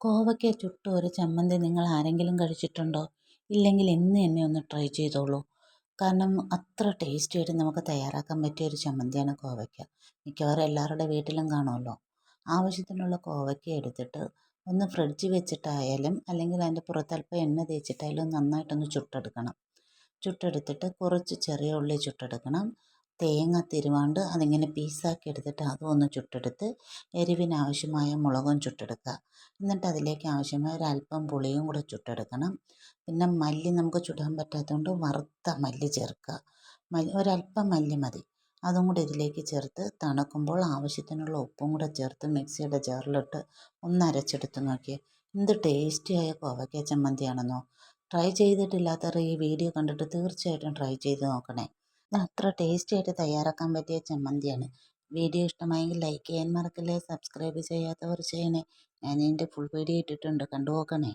കോവയ്ക്ക ചുട്ട ഒരു ചമ്മന്തി നിങ്ങൾ ആരെങ്കിലും കഴിച്ചിട്ടുണ്ടോ? ഇല്ലെങ്കിൽ ഇന്ന് തന്നെ ഒന്ന് ട്രൈ ചെയ്തോളൂ. കാരണം അത്ര ടേസ്റ്റി ആയിട്ട് നമുക്ക് തയ്യാറാക്കാൻ പറ്റിയ ഒരു ചമ്മന്തിയാണ് കോവയ്ക്ക. മിക്കവാറും എല്ലാവരുടെ വീട്ടിലും കാണുമല്ലോ. ആവശ്യത്തിനുള്ള കോവയ്ക്ക എടുത്തിട്ട് ഒന്ന് ഫ്രിഡ്ജിൽ വെച്ചിട്ടായാലും അല്ലെങ്കിൽ അതിൻ്റെ പുറത്തല്പം എണ്ണ തേച്ചിട്ടായാലും നന്നായിട്ടൊന്ന് ചുട്ടെടുക്കണം. ചുട്ടെടുത്തിട്ട് കുറച്ച് ചെറിയ ഉള്ളി ചുട്ടെടുക്കണം. തേങ്ങ തിരുവാണ്ട് അതിങ്ങനെ പീസാക്കി എടുത്തിട്ട് അതും ഒന്ന് ചുട്ടെടുത്ത് എരിവിനാവശ്യമായ മുളകും ചുട്ടെടുക്കുക. എന്നിട്ട് അതിലേക്ക് ആവശ്യമായ ഒരല്പം പുളിയും കൂടെ ചുട്ടെടുക്കണം. പിന്നെ മല്ലി നമുക്ക് ചുടാൻ പറ്റാത്തതുകൊണ്ട് വറുത്ത മല്ലി ചേർക്കുക. ഒരല്പം മല്ലി മതി. അതും കൂടെ ഇതിലേക്ക് ചേർത്ത് തണുക്കുമ്പോൾ ആവശ്യത്തിനുള്ള ഉപ്പും കൂടെ ചേർത്ത് മിക്സിയുടെ ജാറിലിട്ട് ഒന്ന് അരച്ചെടുത്ത് നോക്കിയേ. എന്ത് ടേസ്റ്റിയായ കോവയ്ക്ക ചമ്മന്തിയാണെന്നോ. ട്രൈ ചെയ്തിട്ടില്ലാത്തവർ ഈ വീഡിയോ കണ്ടിട്ട് തീർച്ചയായിട്ടും ട്രൈ ചെയ്ത് നോക്കണേ. ഇത് അത്ര ടേസ്റ്റി ആയിട്ട് തയ്യാറാക്കാൻ പറ്റിയ ചമ്മന്തിയാണ്. വീഡിയോ ഇഷ്ടമായെങ്കിൽ ലൈക്ക് ചെയ്യാൻ മറക്കല്ലേ. സബ്സ്ക്രൈബ് ചെയ്യാത്തവർ ചെയ്യണേ. ഞാൻ ഇതിൻ്റെ ഫുൾ വീഡിയോ ഇട്ടിട്ടുണ്ട്, കണ്ടു നോക്കണേ.